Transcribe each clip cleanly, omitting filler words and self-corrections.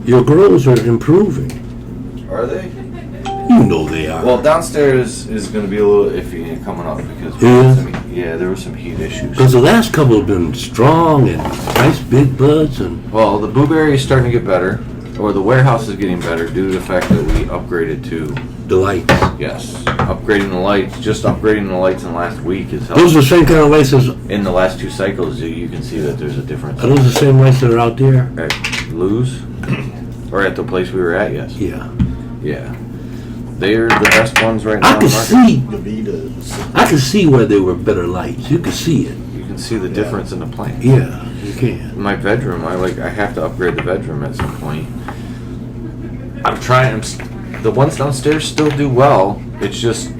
Your grows are improving. Are they? You know they are. Well, downstairs is going to be a little iffy coming up because there were some heat issues. Because the last couple have been strong and nice big buds and. Well, the blueberry is starting to get better, or the warehouse is getting better due to the fact that we upgraded to the lights. Yes, upgrading the lights. Just upgrading the lights in the last week is helping. Those are the same kind of lights as. In the last 2 cycles, you can see that there's a difference. Are those the same lights that are out there? At Lou's, or at the place we were at? Yes. Yeah. Yeah. They're the best ones right now. I can see where they were better lights. You can see it. You can see the difference in the plant. Yeah, you can. My bedroom, I have to upgrade the bedroom at some point. I'm trying. The ones downstairs still do well. It's just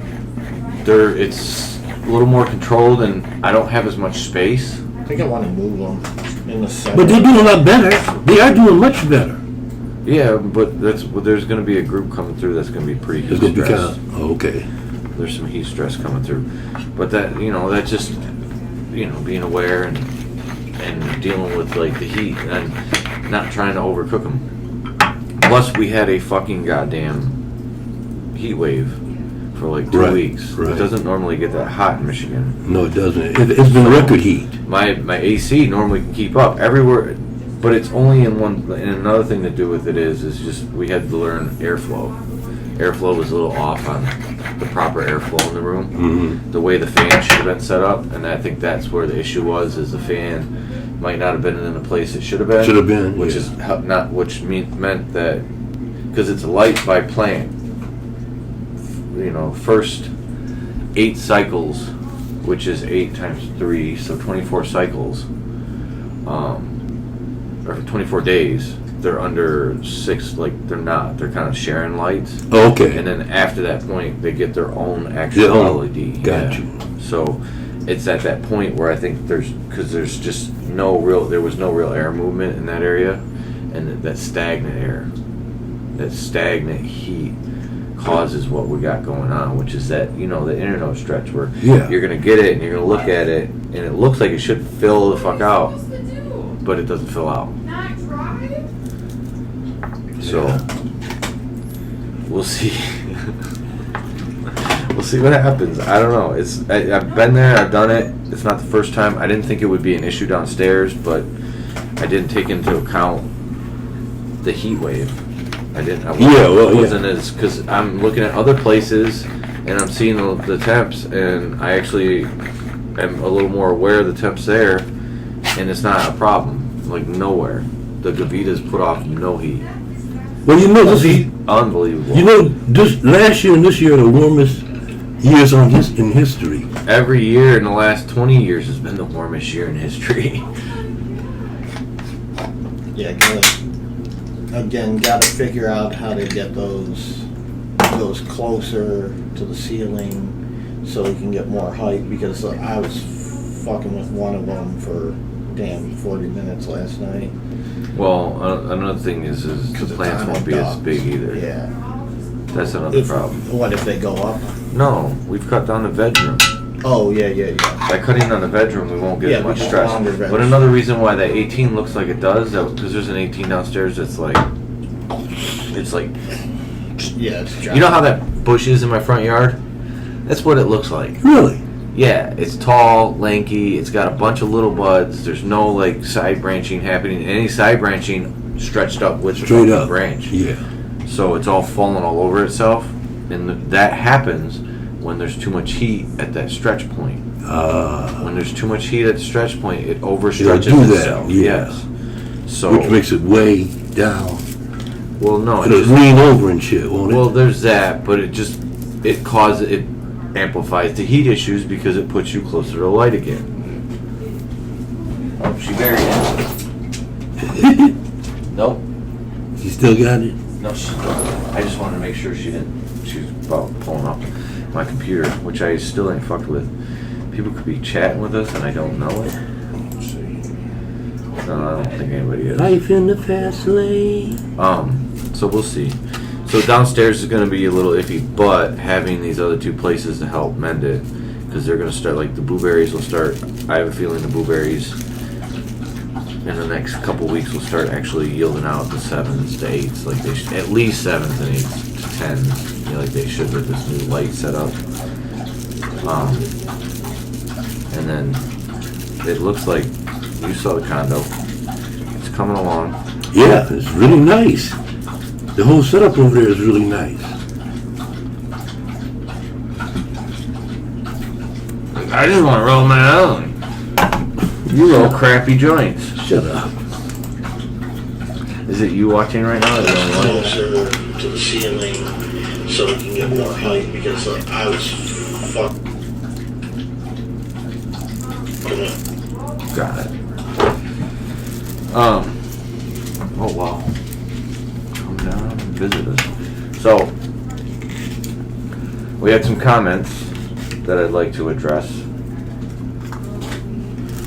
it's a little more controlled, and I don't have as much space. I think I want to move them in the center. But they're doing a lot better. They are doing much better. Yeah, but there's going to be a group coming through that's going to be pretty heat stressed. Okay. There's some heat stress coming through, but that's just being aware and dealing with like the heat and not trying to overcook them. Plus, we had a fucking goddamn heat wave for like 2 weeks. Right. It doesn't normally get that hot in Michigan. No, it doesn't. It's been record heat. My AC normally can keep up everywhere. But it's only in one. And another thing to do with it is just we had to learn airflow. Airflow was a little off on the proper airflow in the room. Mm-hmm. The way the fan should have been set up, and I think that's where the issue was. Is the fan might not have been in the place it should have been. Should have been, which is not. Which meant that because it's a light by plant. First 8 cycles, which is 8 times 3, so 24 cycles. Or 24 days, they're under 6, they're kind of sharing lights. Oh, okay. And then after that point, they get their own actual LED. Gotcha. Yeah. So it's at that point where I think there was no real air movement in that area, and that stagnant air, that stagnant heat causes what we got going on, which is that, the internode stretch where you're going to get it and you're going to look at it and it looks like it should fill the fuck out. But it doesn't fill out. Not dry? So we'll see. We'll see what happens. I don't know. I've been there. I've done it. It's not the first time. I didn't think it would be an issue downstairs, but I didn't take into account the heat wave. I wasn't as because I'm looking at other places and I'm seeing the temps, and I actually am a little more aware of the temps there. And it's not a problem, like nowhere. The Gavitas put off no heat. Well, this is unbelievable. This last year and this year are the warmest years in history. Every year in the last 20 years has been the warmest year in history. Yeah, gotta figure out how to get those closer to the ceiling so we can get more height, because I was fucking with one of them for 40 minutes last night. Well, another thing is the plants won't be as big either. Yeah. That's another problem. What if they go up? No, we've cut down the bedroom. Oh, yeah. By cutting down the bedroom, we won't get as much stress. But another reason why that 18 looks like it does, because there's an 18 downstairs that's it's dry. You know how that bush is in my front yard? That's what it looks like. Really? Yeah, it's tall, lanky, it's got a bunch of little buds, there's no side branching happening, any side branching stretched up with the branch. Yeah. So it's all falling all over itself, and that happens when there's too much heat at that stretch point. When there's too much heat at the stretch point, it overstretches itself. Yes. So which makes it way down. Well, no. It'll lean over and shit, won't it? Well, there's that, but it amplifies the heat issues because it puts you closer to the light again. Oh, she buried it. Nope. You still got it? No, I just wanted to make sure she didn't. She was about pulling up my computer, which I still ain't fucked with. People could be chatting with us and I don't know it. No, I don't think anybody is. Life in the fast lane. So we'll see. So downstairs is going to be a little iffy, but having these other 2 places to help mend it, because they're going to start, the blueberries will start. I have a feeling the blueberries in the next couple weeks will start actually yielding out the 7s to 8s, like they at least 7s and 8s to 10s, like they should with this new light setup. And then it looks like you saw the condo. It's coming along. Yeah, it's really nice. The whole setup over there is really nice. I just want to roll my own. You roll crappy joints. Shut up. Is it you watching right now? Or the only one? Closer to the ceiling so we can get more height because I was fucked. Got it. Oh wow. Come down and visit us. So, we had some comments that I'd like to address.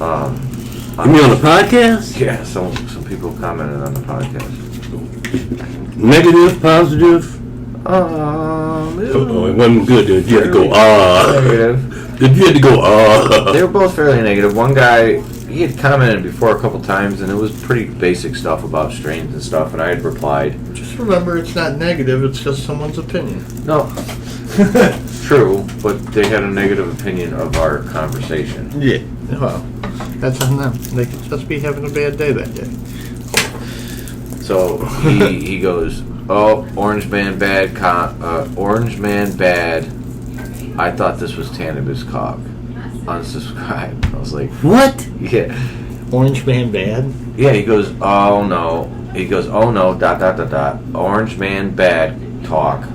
You mean on the podcast? Yeah, some people commented on the podcast. Negative, positive? It wasn't good. Did you had to go, Negative. Did you had to go, They were both fairly negative. One guy, he had commented before a couple times, and it was pretty basic stuff about strains and stuff, and I had replied. Just remember, it's not negative, it's just someone's opinion. No. True, but they had a negative opinion of our conversation. Yeah. Well, that's on them. They could just be having a bad day that day. So he goes, oh, Orange Man bad, Orange Man bad. I thought this was cannabis cock. Unsubscribe. I was like, what? Yeah. Orange Man bad? Yeah, he goes, oh no. He goes, oh no, ... Orange Man bad talk.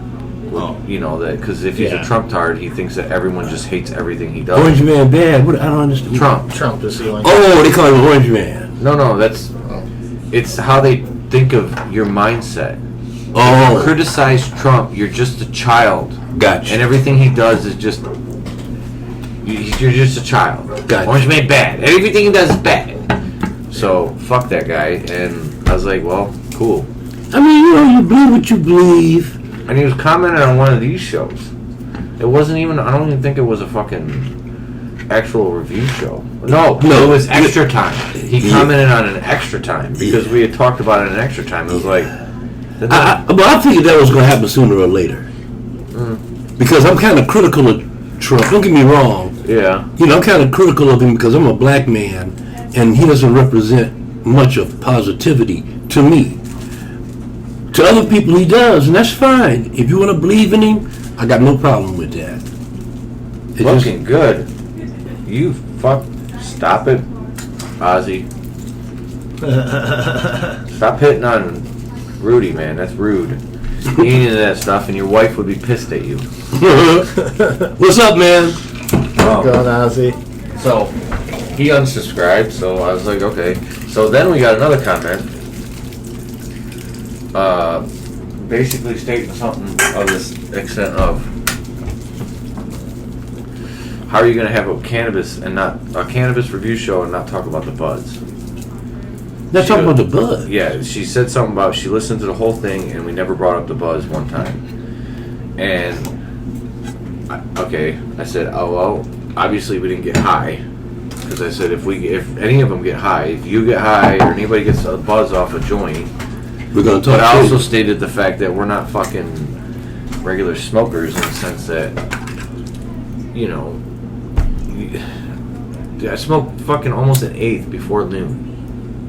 Oh. You know that, because if he's a Trump tard, he thinks that everyone just hates everything he does. Orange Man bad? What? I don't understand. Trump is the only. Oh, they call him Orange Man. No, that's... It's how they think of your mindset. Oh. Criticize Trump, you're just a child. Gotcha. And everything he does is just... You're just a child. Gotcha. Orange Man bad. Everything he does is bad. So, fuck that guy. And I was like, well, cool. I mean, you believe what you believe. And he was commenting on one of these shows. It wasn't even... I don't even think it was a fucking actual review show. No, it was Extra Time. He commented on an Extra Time because we had talked about it in Extra Time. It was like... But I figured that was going to happen sooner or later. Because I'm kind of critical of Trump. Don't get me wrong. Yeah. I'm kind of critical of him because I'm a black man, and he doesn't represent much of positivity to me. To other people, he does, and that's fine. If you want to believe in him, I got no problem with that. Looking good. You fuck. Stop it, Ozzy. Stop hitting on Rudy, man. That's rude. You ain't into that stuff, and your wife would be pissed at you. What's up, man? Going Ozzy. So, he unsubscribed, so I was like, okay. So then we got another comment. Basically stating something of this extent of, how are you going to have a cannabis review show and not talk about the buds? Not talking about the bud. Yeah, she said something about she listened to the whole thing and we never brought up the buzz one time. And I said, oh well, obviously we didn't get high, because I said if any of them get high, if you get high or anybody gets a buzz off a joint, we're gonna talk. But I also stated the fact that we're not fucking regular smokers in the sense that, I smoke fucking almost an eighth before noon.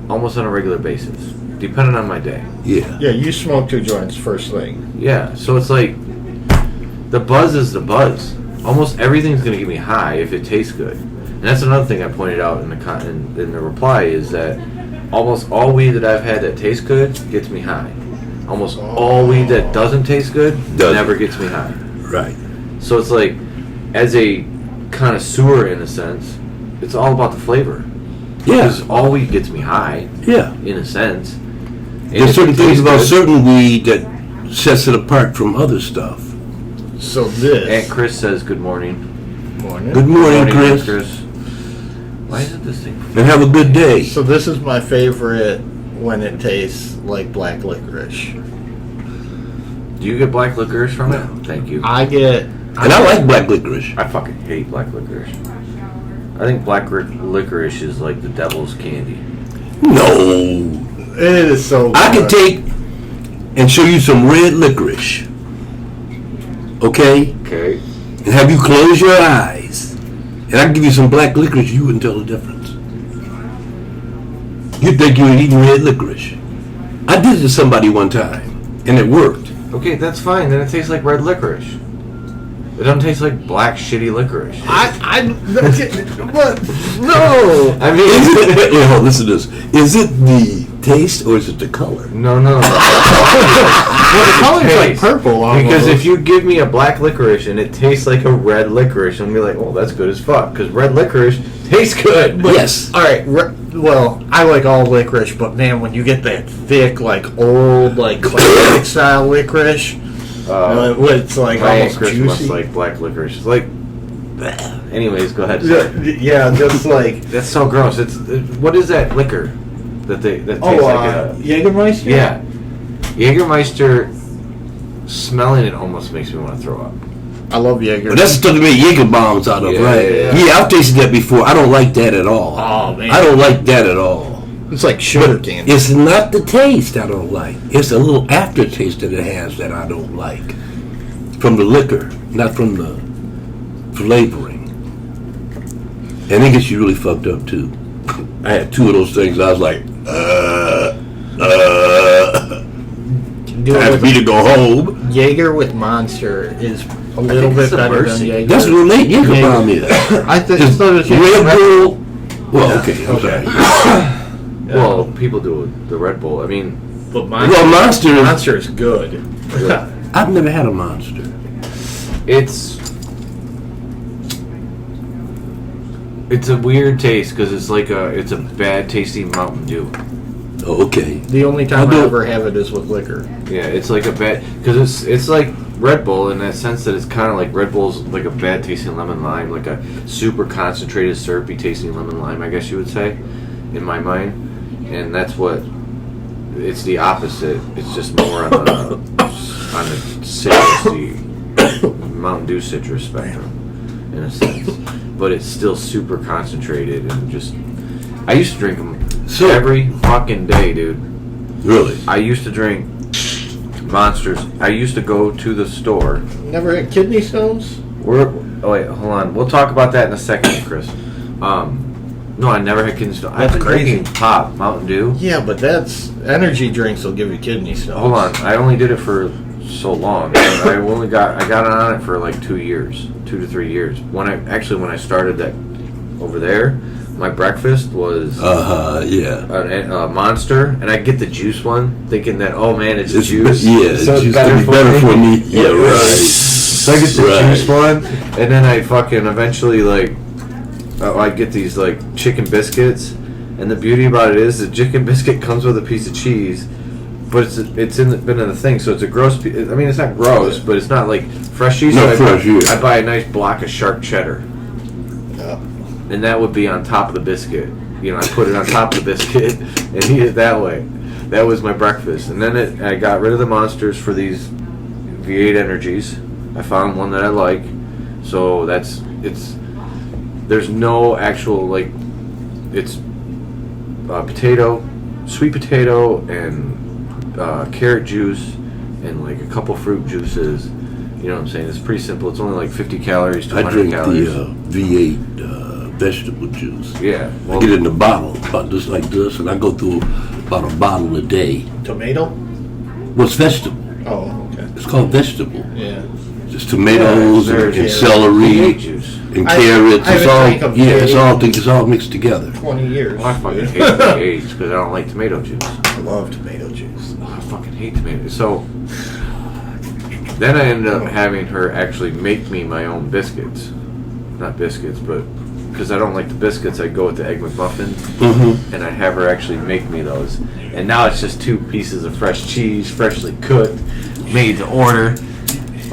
Almost on a regular basis, depending on my day. Yeah. Yeah, you smoke 2 joints first thing. Yeah, so it's like, the buzz is the buzz. Almost everything's going to get me high if it tastes good. And that's another thing I pointed out in the reply is that almost all weed that I've had that tastes good gets me high. Almost all weed that doesn't taste good never gets me high. Right. So it's like, as a connoisseur in a sense, it's all about the flavor. Yeah. Because all weed gets me high. Yeah. In a sense. There's certain things about certain weed that sets it apart from other stuff. So this... Aunt Chris says good morning. Good morning, Chris. Why isn't this thing... And have a good day. So this is my favorite when it tastes like black licorice. Do you get black licorice from it? Thank you. I like black licorice. I fucking hate black licorice. I think black licorice is like the devil's candy. No. It is so good. I could take and show you some red licorice. Okay? Okay. And have you close your eyes. And I can give you some black licorice, you wouldn't tell the difference. You'd think you were eating red licorice. I did it to somebody one time, and it worked. Okay, that's fine. Then it tastes like red licorice. It doesn't taste like black shitty licorice. What? No. I mean, Wait, hold on, listen to this. Is it the taste or is it the color? no. Well, the color's like Taste. purple. Almost. Because if you give me a black licorice and it tastes like a red licorice, I'm gonna be like, oh, that's good as fuck. Because red licorice tastes good. Yes. All right. Well, I like all licorice, but man, when you get that thick, like old, like classic style licorice, it's like My almost licorice juicy. must like black licorice. Like, anyways, go ahead. Yeah, just like That's so gross. It's what is that liquor that tastes like a Jägermeister. yeah, Jägermeister. Smelling it almost makes me want to throw up. I love Jäger. But that's the stuff they make Jaeger bombs out of, Yeah, right? yeah. I've tasted that before. I don't like that at all. Oh man, I don't like that at all. It's like sugar candy. It's not the taste I don't like. It's a little aftertaste that it has that I don't like. From the liquor, not from the flavoring. And it gets you really fucked up too. I had 2 of those things. I was like, time for me to go home. Jaeger with Monster is a little think bit it's a better than Mercy. Jaeger. That's what late Jaeger bomb is. I think Just so. Does Red Bull. Well, okay, I'm sorry. Well, people do the Red Bull. I mean, But Well, Monster is good. I've never had a Monster. it's a weird taste because it's a bad tasting Mountain Dew. Oh, okay. The only time I'll I do- ever have it is with liquor. Yeah, it's like a bad because it's like Red Bull in that sense that it's kind of like Red Bull's like a bad tasting lemon lime, like a super concentrated syrupy tasting lemon lime, I guess you would say, in my mind, and that's what it's the opposite. It's just more on the citrusy Mountain Dew citrus spectrum in a sense, but it's still super concentrated and just. I used to drink them every fucking day, dude. Really? I used to drink Monsters. I used to go to the store. Never had kidney stones? Oh wait, hold on. We'll talk about that in a second, Chris. No, I never had kidney stones. I've That's been crazy. drinking pop, Mountain Dew. Yeah, but that's energy drinks will give you kidney stones. Hold on, I only did it for so long. I got on it for like 2 years, 2 to 3 years. When I started that over there, my breakfast was yeah. a Monster, and I get the juice one, thinking that it's juice. Yeah, so juice can be better for me. Yeah, right. So I get the juice one, and then I fucking eventually I get these like chicken biscuits, and the beauty about it is the chicken biscuit comes with a piece of cheese, but it's been in the thing, so it's a gross. I mean, it's not gross, but it's not like fresh cheese. Not So fresh, yeah. I buy a nice block of sharp cheddar. Yeah. And that would be on top of the biscuit. I put it on top of the biscuit and eat it that way. That was my breakfast. And then I got rid of the Monsters for these V8 Energies. I found one that I like. So there's no actual, it's sweet potato and carrot juice and like a couple fruit juices. You know what I'm saying? It's pretty simple. It's only like 50 calories, I 200 drink calories. the V8 vegetable juice. Yeah. I get it in a bottle, about just like this, and I go through about a bottle a day. Tomato? Well, it's vegetable. Oh, okay. It's called vegetable. Yeah. Just tomatoes Yeah, and there's celery V8 juice. and I carrots. haven't drank a V8. It's all mixed together. 20 years. I fucking hate V8 because I don't like tomato juice. I love tomato juice. I fucking hate tomatoes. So then I ended up having her actually make me my own biscuits. Not biscuits, but because I don't like the biscuits, I go with the Egg McMuffin, Mm-hmm. and I have her actually make me those. And now it's just 2 pieces of fresh cheese, freshly cooked, made to order.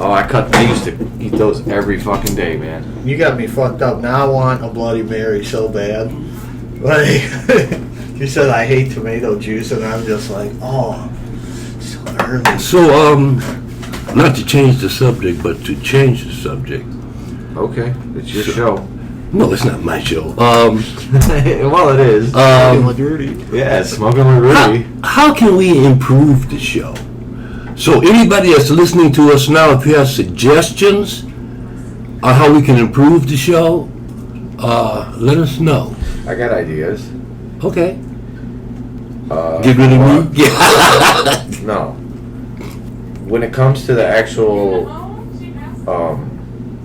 Oh, I used to eat those every fucking day, man. You got me fucked up. Now I want a Bloody Mary so bad. Like, you said I hate tomato juice, and I'm just like, oh, so early. So, not to change the subject, but to change the subject. Okay, it's your show. No, it's not my show. Well, it is. Smoking with Rudy. Yeah, smoking with Rudy. How can we improve the show? So anybody that's listening to us now, if you have suggestions on how we can improve the show, let us know. I got ideas. Okay. Get rid of me? Yeah. No. When it comes to the actual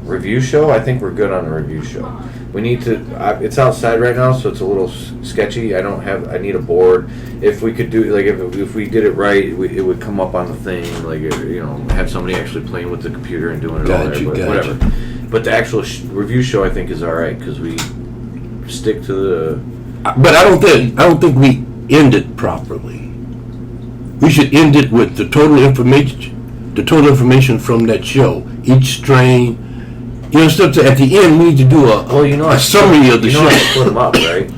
review show, I think we're good on the review show. We need to. It's outside right now, so it's a little sketchy. I need a board. If we could do like if we did it right, it would come up on the thing. Like have somebody actually playing with the computer and doing it all there. But whatever. But the actual review show, I think, is all right because we stick to the. But I don't think we end it properly. We should end it with the total information from that show, each strain. Instead of at the end, we need to do a summary of the show. I split them up, right?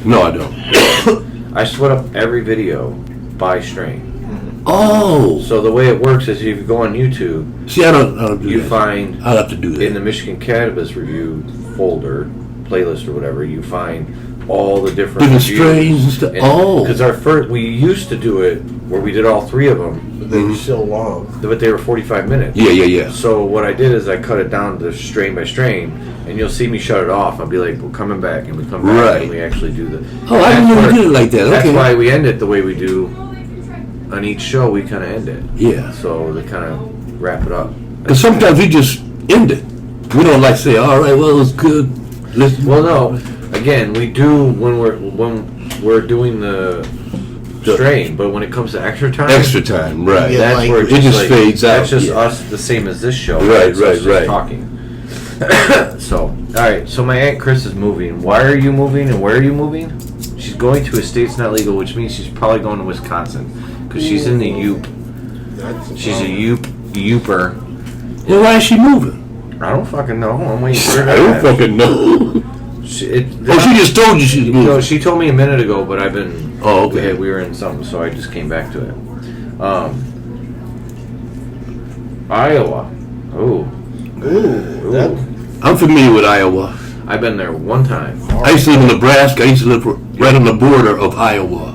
No, I don't. I split up every video by strain. Oh. So the way it works is if you go on YouTube, See, I don't do you that. find I'll have to do that. in the Michigan Cannabis Review folder, playlist or whatever, you find all the different reviews. strains and stuff. Because we used to do it where we did all three of them, But they were so long. but they were 45 minutes. Yeah. So what I did is I cut it down to strain by strain, and you'll see me shut it off. I'll be like, we're coming back, and we come back, Right. and we actually do the. Oh, I didn't know we did it like that. That's Okay. why we end it the way we do on each show. We kind of end it. Yeah. So to kind of wrap it up. Because sometimes we just end it. We don't like say, all right, well, it was good. Well, no. Again, we do when we're doing the strain, but when it comes to extra time, time, right. Yeah, that's like- where It just fades out, That's just yeah. us, the same as this show. Right, It's us just right. talking. So, all right. So my Aunt Chris is moving. Why are you moving, and where are you moving? She's going to a state's not legal, which means she's probably going to Wisconsin because she's in the Yoop. She's a Yooper. Well, why is she moving? I don't fucking know. I'm waiting for her. I don't fucking know. She Just told you she's moving. No, she told me a minute ago, but I've been. Oh, okay. We were in something, so I just came back to it. Iowa. Ooh. That, I'm familiar with Iowa. I've been there one time. I used to live in Nebraska. I used to live right on the border of Iowa.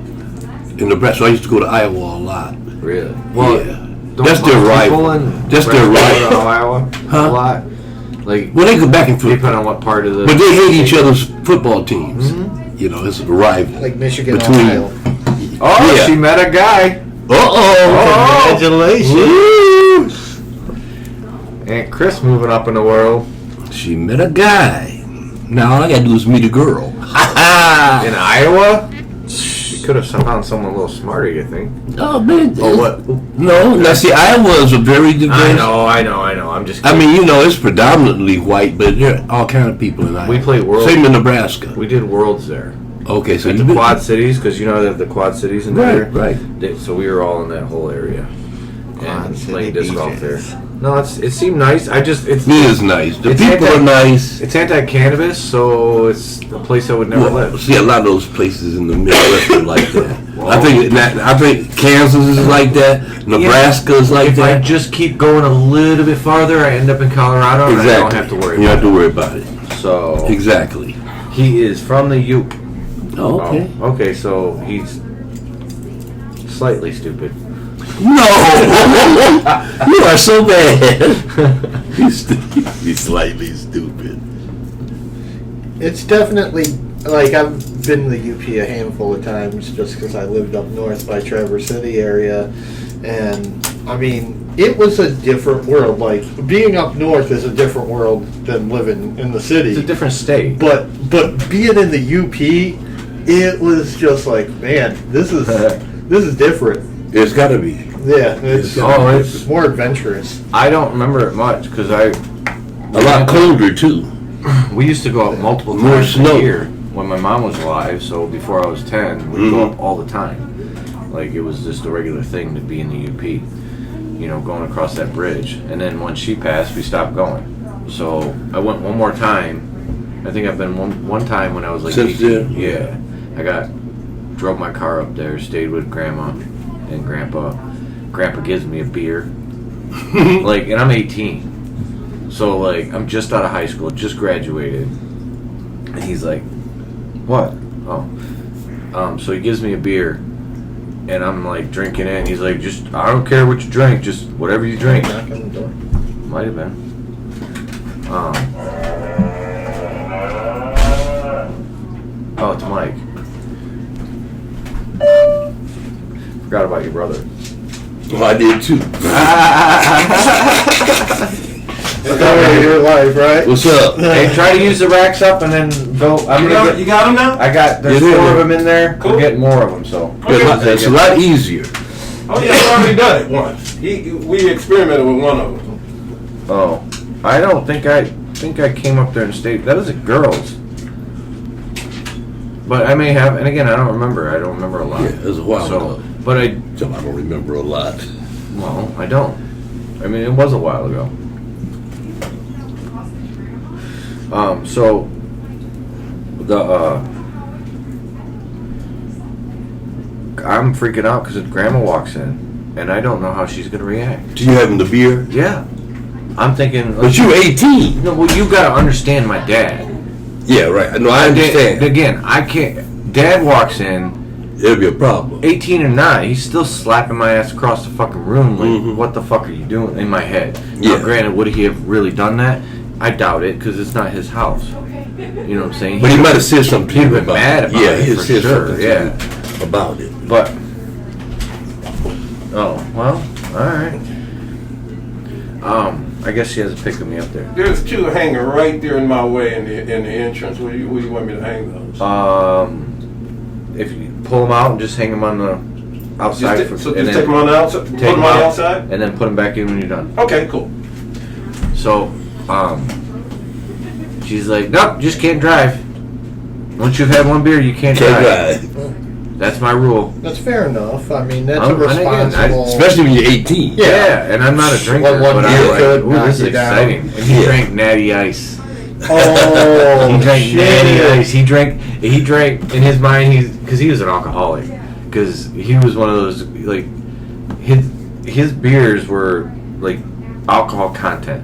In Nebraska, so I used to go to Iowa a lot. Really? Yeah. Don't That's their most rival. people in That's their Nebraska rival. go to Iowa Huh? a lot. Like, Well, they go back and forth. depending on what part of the. But they hate each other's football teams. You know, it's a rival. like Michigan, Between- Ohio. Oh, Yeah. she met a guy. Uh-oh. Congratulations. Aunt Chris moving up in the world. She met a guy. Now all I gotta do is meet a girl. In Iowa? She could have found someone a little smarter, you think? Oh man. Oh, what? No, now see, Iowa is a very diverse. I know. I'm just I kidding. mean, you know, it's predominantly white, but there are all kind of people in Iowa. We play World. Same in Nebraska. We did Worlds there. Okay, so At you the Quad Cities, because you know they have the Quad Cities in there. Right. So we were all in that whole area. Quad And City playing disc golf there. DJs. No, it seemed nice. It It is nice. The It's people are nice. It's anti-cannabis, so it's a place I would never Well, live. see, a lot of those places in the Midwest are like that. I think Kansas is like that. Nebraska is like If I that. just keep going a little bit farther, I end up in Colorado, and I don't have to worry You don't about have to worry about it. it. So Exactly. he is from the Yoop. Oh, okay. Oh, okay, so he's slightly stupid. No, you are so bad. He's slightly stupid. It's definitely, like, I've been to the UP a handful of times just because I lived up north by Traverse City area. And, I mean, it was a different world. Like, being up north is a different world than living in the city. It's a different state. But being in the UP, it was just like, man, this is different. It's got to be. Yeah, it's it's- more adventurous. I don't remember it much because A lot colder too. we used to go up multiple More times snow. a year when my mom was alive. So before I was 10, we'd go up all the time. Like it was just a regular thing to be in the UP. You know, going across that bridge. And then when she passed, we stopped going. So I went one more time. I think I've been one time when I was like Since 18. then? Yeah, I drove my car up there, stayed with Grandma and Grandpa. Grandpa gives me a beer. And I'm 18. So, I'm just out of high school, just graduated. And he's like, what? Oh. So he gives me a beer, and I'm like drinking it, and he's like, just, I don't care what you drink, just whatever you drink. Knock on the door. Might have been. Oh, it's Mike. Forgot about your brother. Well, I did too. Story of your life, right? What's up? Hey, try to use the racks up and then go. You got them now? I got, there's Yeah, 4 of them in there. Cool. We're getting more of them, so. It's a lot easier. Oh yeah, I've already done it once. We experimented with one of them. Oh, I don't think I came up there and stayed. That was at girls. But I may have, and again, I don't remember. I don't remember a lot. Yeah, it was a while ago. But I don't remember a lot. Well, I don't. I mean, it was a while ago. So I'm freaking out because Grandma walks in, and I don't know how she's gonna react. Do you having the beer? Yeah, I'm thinking. But you're 18. No, well, you gotta understand my dad. Yeah, right. No, I understand. Again, I can't. Dad walks in. It'll be a problem. 18 or not, he's still slapping my ass across the fucking room. Like, Mhm. what the fuck are you doing? In my head. Yeah. Now, granted, would he have really done that? I doubt it, because it's not his house. You know what I'm saying? But he might have said something to He'd you been about mad it. about Yeah, it, he for said sure, something to yeah. you about it. But, oh, well, alright. I guess she has a pick of me up there. There's 2 hanging right there in my way in the entrance. Where do you want me to hang those? If you pull them out and just hang them on the outside. Just take them on the outside. Put them on the outside. And then put them back in when you're done. Okay, cool. So, she's like, nope, just can't drive. Once you've had 1 beer, you can't drive. That's my rule. That's fair enough. I mean, that's a And again, responsible. Especially when you're 18. Yeah, and I'm not a drinker, One but I'm beer like, could ooh, knock this is you down. exciting. And he Yeah. drank Natty Ice. Oh, He drank shit. Natty Ice. He drank in his mind, because he was an alcoholic. Because he was one of those, like, his beers were, like, alcohol content.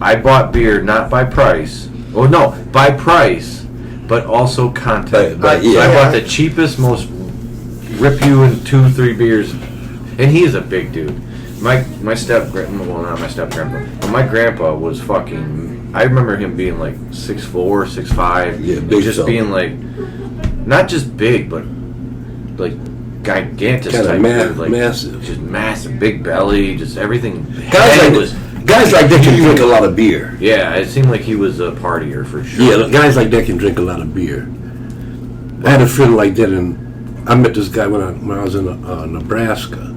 I bought beer not by price. Oh, no, by price, but also content. But, So I yeah. bought the cheapest, most rip you in 2-3 beers. And he is a big dude. My step-grandpa, well, not my step-grandpa, but my grandpa was fucking, I remember him being like 6'4", 6'5", Yeah, big just fella. being like, not just big, but like gigantic Kinda type dude, like massive. just massive, big belly, just everything. Guys Head like, guys like that can drink a lot of beer. yeah, it seemed like he was a partier for sure. Yeah, guys like that can drink a lot of beer. I had a friend like that, and I met this guy when I was in Nebraska.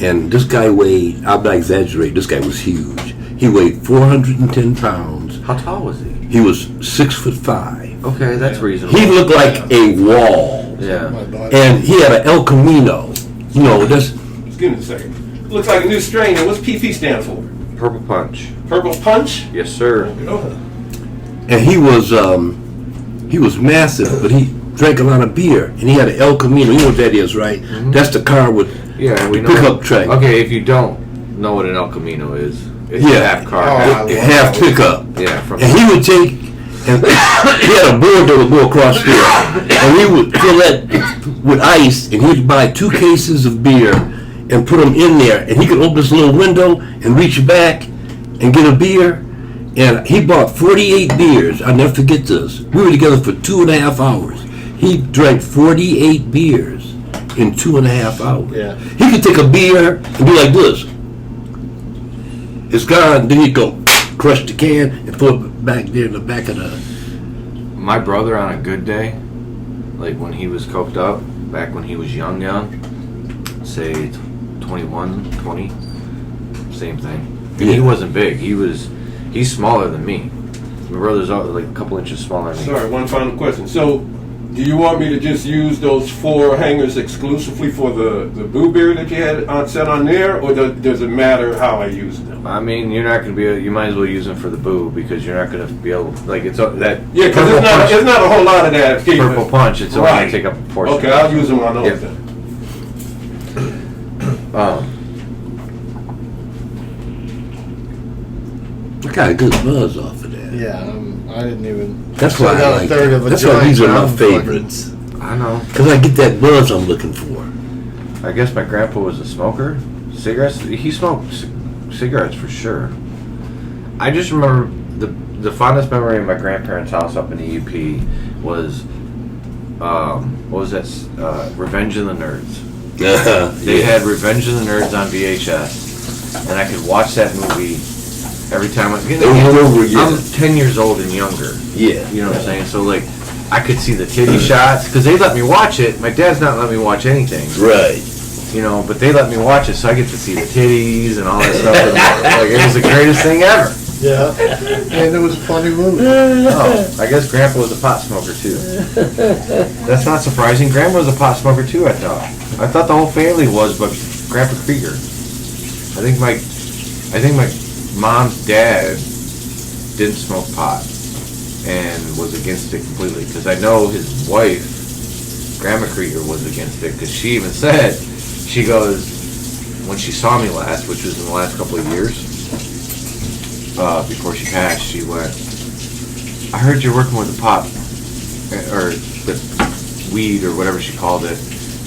And this guy weighed, I'm not exaggerating, this guy was huge. He weighed 410 pounds. How tall was he? He was 6'5". Okay, that's reasonable. He looked like a wall. Yeah. And he had an El Camino. You know, this. Just give me a second. Looks like a new strain. And what's PP stand for? Purple Punch. Purple Punch? Yes, sir. And he was massive, but he drank a lot of beer. And he had an El Camino. You know what that is, right? Mm-hmm. That's the car with Yeah, we the know. pickup truck. Okay, if you don't know what an El Camino is, it's Yeah. a half car. Oh, half, I half pickup. yeah, from And he would take, and he had a board that would go across there, and he would fill that with ice, and he'd buy 2 cases of beer and put them in there, and he could open this little window and reach back and get a beer. And he bought 48 beers. I'll never forget this. We were together for 2.5 hours. He drank 48 beers in 2.5 hours. Yeah. He could take a beer and be like this. It's gone. Then he'd go crush the can and put it back there in the back of the. my brother on a good day, like when he was coked up, back when he was young, say 21, 20, same thing. And he Yeah. wasn't big. He's smaller than me. My brother's like a couple inches smaller than me. Sorry, one final question. So, do you want me to just use those 4 hangers exclusively for the boo beer that you had set on there, or does it matter how I use them? I mean, you're not going to be. You might as well use them for the boo because you're not going to be able. Like it's that. Yeah, because Purple Punch- it's not a whole lot of that. Purple Punch. It's only going Right. to take up a portion. Okay, I'll use them on those Yeah. then. I got a good buzz off of that. Yeah, I didn't even. That's still why I got like a third it. of a That's why joint, these are but my I'm fucking- favorites. I know. Because I get that buzz I'm looking for. I guess my grandpa was a smoker. Cigarettes, he smoked cigarettes for sure. I just remember the fondest memory of my grandparents' house up in the UP was, what was that? Revenge of the Nerds. They had Revenge of the Nerds on VHS, and I could watch that movie every time. I'm 10 years old and younger. Yeah. You know what I'm saying? So like, I could see the titty shots because they let me watch it. My dad's not letting me watch anything. Right. You know, but they let me watch it, so I get to see the titties and all that stuff. And, like, it was the greatest thing ever. Yeah, and it was a funny movie. Oh, I guess Grandpa was a pot smoker too. That's not surprising. Grandma was a pot smoker too. I thought the whole family was, but Grandpa Krieger. I think my mom's dad didn't smoke pot and was against it completely. Because I know his wife, Grandma Krieger, was against it. Because she even said, she goes, when she saw me last, which was in the last couple of years. Before she passed, she went, I heard you're working with the pot, or the weed, or whatever she called it.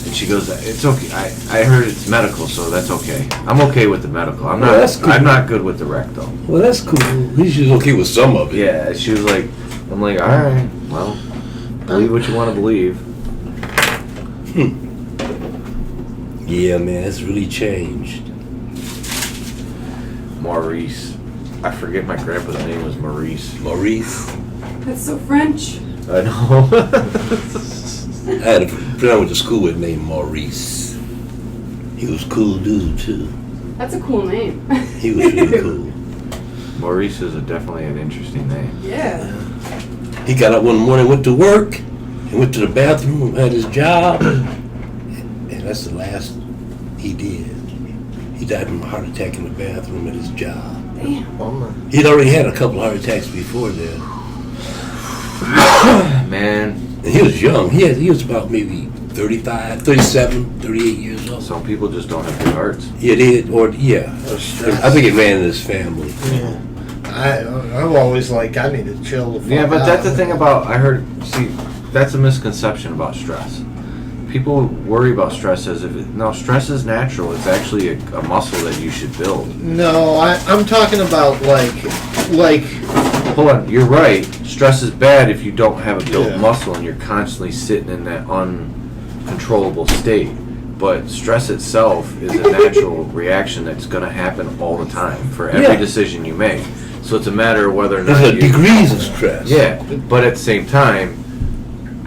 And she goes, it's okay. I heard it's medical, so that's okay. I'm okay with the medical. I'm Well, that's cool. I'm not good with the rec, though. Well, that's cool. At least she's okay with some of it. Yeah, she was like, I'm like, all right, well, believe what you want to believe. Yeah, man, it's really changed. Maurice. I forget my grandpa's name was Maurice. Maurice. That's so French. I know. I had a friend I went to school with named Maurice. He was a cool dude, too. That's a cool name. He was really cool. Maurice is definitely an interesting name. Yeah. He got up one morning, went to work, and went to the bathroom, had his job, and that's the last he did. He died from a heart attack in the bathroom at his job. Damn. He'd already had a couple of heart attacks before that. Man, And he was young. He was about maybe 35, 37, 38 years old. some people just don't have good hearts. Yeah, I think it ran in his family. Yeah. I'm always like, I need to chill the fuck Yeah, but out. that's the thing about, that's a misconception about stress. People worry about stress as if, stress is natural. It's actually a muscle that you should build. No, I'm talking about like. Hold on, you're right. Stress is bad if you don't have a built Yeah. muscle and you're constantly sitting in that uncontrollable state. But stress itself is a natural reaction that's going to happen all the time for every Yeah. decision you make. So it's a matter of whether or not There's you... degrees of stress. Yeah, but at the same time,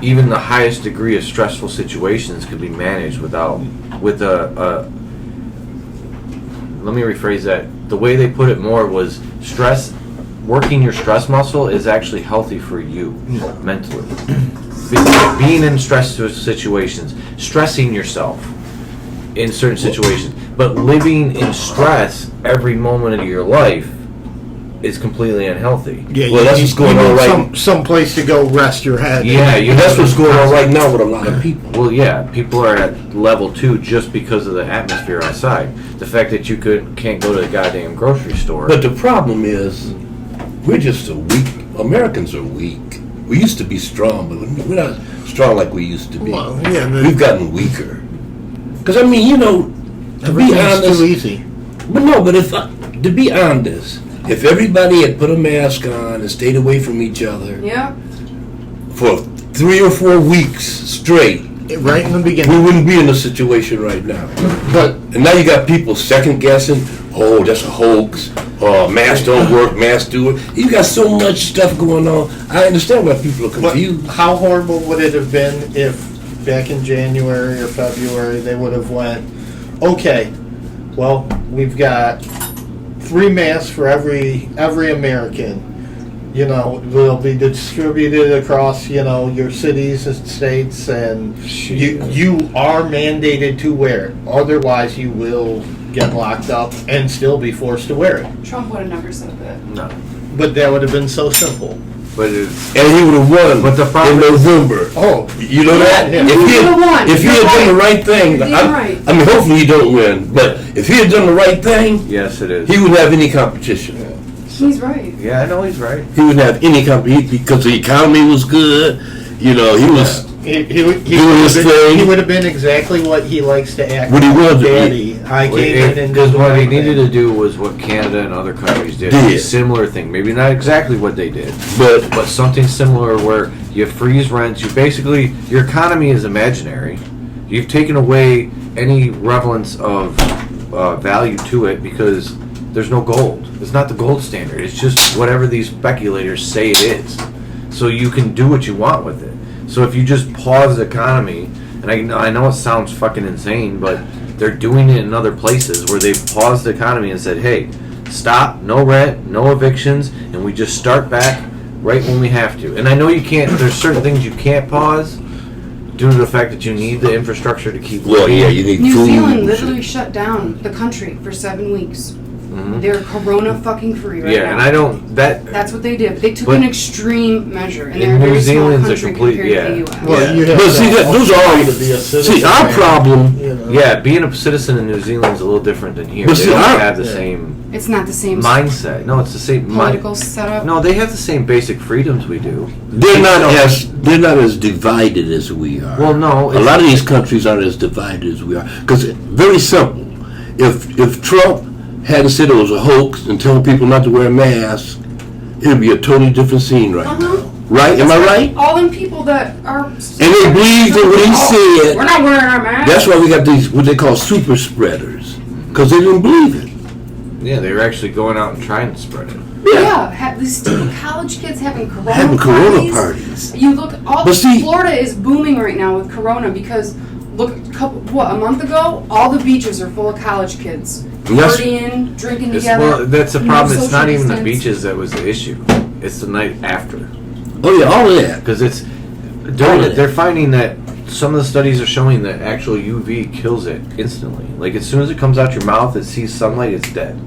even the highest degree of stressful situations could be managed with a let me rephrase that. The way they put it more was working your stress muscle is actually healthy for you mentally. Being in stressful situations, stressing yourself in certain situations, but living in stress every moment of your life is completely unhealthy. Yeah, Well, that's what's going on right. Some place to go rest your head. Yeah, That's what's going on right now with a lot of people. Well, yeah, people are at level 2 just because of the atmosphere outside. The fact that you can't go to the goddamn grocery store. But the problem is, we're just Americans are weak. We used to be strong, but we're not strong like we used to be. Well, yeah, We've gotten weaker. Because, I mean, to be everything's honest, too easy. to be honest, if everybody had put a mask on and stayed away from each other Yep. for 3 or 4 weeks straight, Right in the we beginning. wouldn't be in this situation right now. But And now you got people second guessing, oh, that's a hoax, oh, masks don't work, masks do it. You got so much stuff going on. I understand why people are confused. how horrible would it have been if back in January or February they would have went, okay, well, we've got 3 masks for every American. They'll be distributed across, your cities and states, and you are mandated to wear it. Otherwise, you will get locked up and still be forced to wear it. Trump would have never said that. no, But that would have been so simple. but it's And he would have won But the problem in is- November. Oh, You know that? Yeah. If he He would've won. if he You're had done the right. right thing, You're right. I mean, hopefully he don't win, but if he had done the right thing, yes, it is. he wouldn't have any competition. He's right. Yeah, I know he's right. He wouldn't have any company because the economy was good. You know, he was. He Doing his thing. would have been exactly what he likes to act What he like. was, Daddy. I came in and Because did what the he right needed thing. to do was what Canada and other countries did. Did. A similar thing. Maybe not exactly what they did, But but something similar where you freeze rents. You basically, your economy is imaginary. You've taken away any relevance of value to it because there's no gold. It's not the gold standard. It's just whatever these speculators say it is. So you can do what you want with it. So if you just pause the economy, and I know it sounds fucking insane, but they're doing it in other places where they've paused the economy and said, hey, stop, no rent, no evictions, and we just start back right when we have to. And I know you can't, there's certain things you can't pause due to the fact that you need the infrastructure to keep well, moving. yeah, you need New food. Zealand literally shut down the country for 7 weeks. They're corona fucking free right now. Yeah, and I don't, That's what they did. They took But- an extreme measure, and And they're a New very Zealand's a small country complete- compared to the yeah. U.S. Well, you have But see, that those are all. to be a citizen See, our there, problem. you know. yeah, being a citizen in New Zealand is a little different than here. But They see, don't our- have the Yeah. same It's not the same mindset. No, it's the same political setup. No, they have the same basic freedoms we do. They're not as divided as we are. Well, no, a it's- lot of these countries aren't as divided as we are. Because very simple. If Trump hadn't said it was a hoax and telling people not to wear masks, it'd be a totally different scene right Uh-huh. now. Right? Am I right? All them people that are. And they believed in what he said. We're not wearing our masks. That's why we got these what they call super spreaders. Because they didn't believe it. Yeah, they were actually going out and trying to spread it. Yeah, these stupid college kids having corona Having corona parties. You look, But see- Florida is booming right now with corona because look, a month ago, all the beaches are full of college kids. Yes. Partying, drinking It's, together. well, that's the no problem. It's not social even the distance. beaches that was the issue. It's the night after. Oh yeah, all of that. Because it's All of they're that. finding that some of the studies are showing that actual UV kills it instantly. Like as soon as it comes out your mouth, it sees sunlight, it's dead.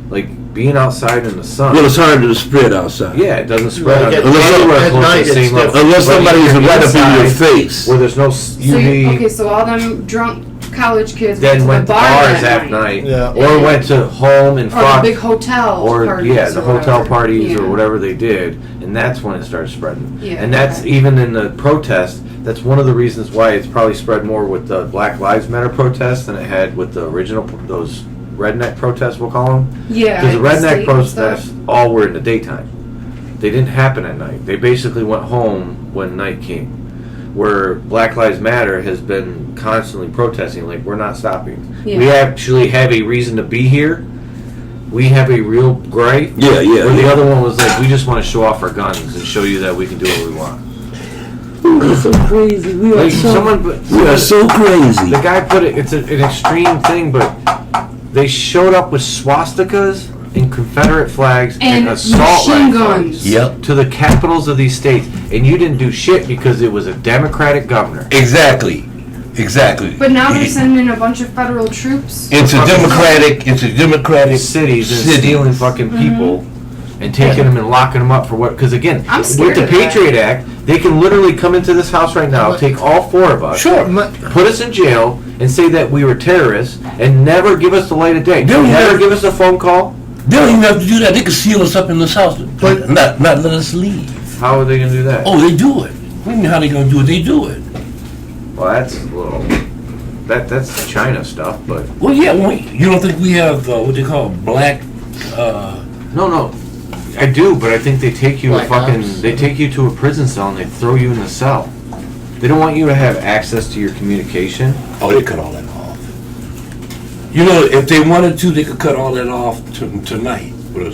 Like being outside in the sun. Well, it's harder to spread outside. Yeah, it doesn't spread Like out. at Anywhere night, close to it's the same level. different. Unless But somebody's if you're right up in your inside, face. where there's no So UV. okay, so all them drunk college kids Then went to to the bar bars that at night, Yeah. or went to home and or the fucked, big hotel or parties yeah, the or hotel whatever. parties or Yeah. whatever they did, and that's when it started spreading. Yeah, and that's okay. even in the protest. That's one of the reasons why it's probably spread more with the Black Lives Matter protests than it had with the original those redneck protests. We'll call them. Yeah, Because the redneck state and protests stuff. all were in the daytime. They didn't happen at night. They basically went home when night came. Where Black Lives Matter has been constantly protesting, like we're not stopping. Yeah. We actually have a reason to be here. We have a real gripe. Yeah, yeah. Where the other one was like, we just want to show off our guns and show you that we can do what we want. We're so crazy. We are Like so. someone, We are so crazy. the guy put it. It's an extreme thing, but they showed up with swastikas and Confederate flags and, And assault machine rifles guns. Yep. to the capitals of these states, and you didn't do shit because it was a Democratic governor. Exactly. Exactly. But now they're sending in a bunch of federal troops. It's a democratic. It's a democratic Cities and city. stealing fucking people and taking them and locking them up for what? Because again, I'm with scared the of that. Patriot Act, they can literally come into this house right now, take all four of us, Sure. put us in jail, and say that we were terrorists, and never give us the light of day. Don't Never have- give us a phone call. They don't even have to do that. They can seal us up in this house, but not let us leave. How are they going to do that? Oh, they do it. We know how they gonna do it. They do it. Well, that's a little. That's China stuff, but Well, yeah. You don't think we have what they call black? no. I do, but I think they take you Black ops. they take you to a prison cell and they throw you in the cell. They don't want you to have access to your communication. Oh, they cut all that off. You know, if they wanted to, they could cut all that off tonight with a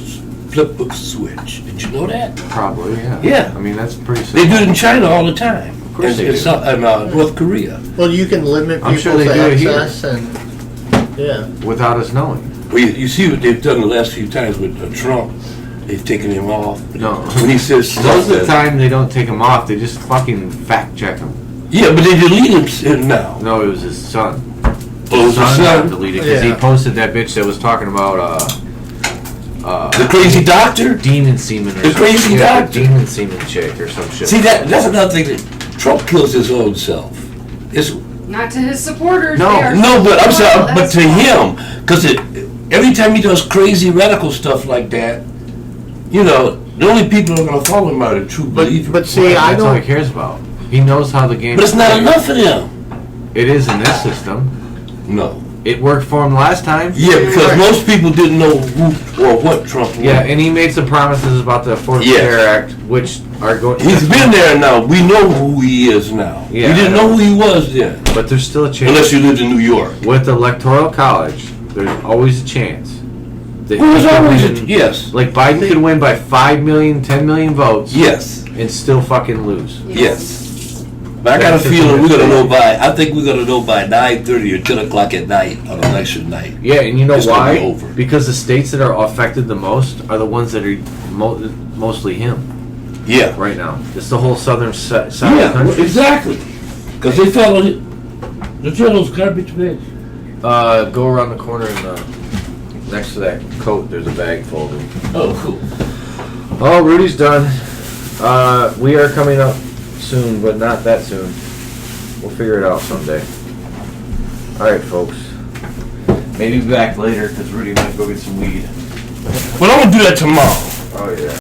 flip book switch. Did you know that? Probably, yeah. Yeah. I mean, that's pretty simple. They do it in China all the time. Of course they do. In North Korea. Well, you can limit I'm people's sure they do it here. access and yeah. Without us knowing. Well, you see what they've done the last few times with Trump. They've taken him off. No. When he says stuff Most of the that- time, they don't take them off. They just fucking fact check them. Yeah, but they delete him now. No, it was his son. Oh, His son got son? deleted because he Yeah. posted that bitch that was talking about The crazy doctor? demon semen or The some crazy shit. doctor? Demon semen chick or some shit. See, that's another thing that Trump kills his own self. It's, Not to his supporters. No. they are no, but I'm saying, well, but that's to fine. him, because every time he does crazy radical stuff like that, You know, the only people who are going to follow him are the true believers. But see, I That's all he don't. cares about. He knows how the game. But it's not plays. enough for them. It is in this system. No. It worked for him last time. Yeah, because most people didn't know who or what Trump was. Yeah, and he made some promises about the Affordable Yes. Care Act, which are going. He's been there now. We know who he is now. Yeah, we didn't I know know. who he was then. But there's still a chance. Unless you lived in New York. With Electoral College, there's always a chance. That Who was he could always win- yes. Like Biden could win by 5 million, 10 million votes. Yes. And still fucking lose. Yes. But I got a That's feeling we're just- gonna know by. I think we're gonna know by 9:30 or 10 o'clock at night on election night. Yeah, and you know It's gonna why? be over. Because the states that are affected the most are the ones that are mostly him Yeah. right now. It's the whole southern side of the Yeah. country. Exactly. Because they followed it. Let's hear those garbage bags. Go around the corner and next to that coat, there's a bag full of them. Oh, cool. Oh, Rudy's done. We are coming up soon, but not that soon. We'll figure it out someday. All right, folks. Maybe back later because Rudy might go get some weed. But I'm gonna do that tomorrow. Oh yeah.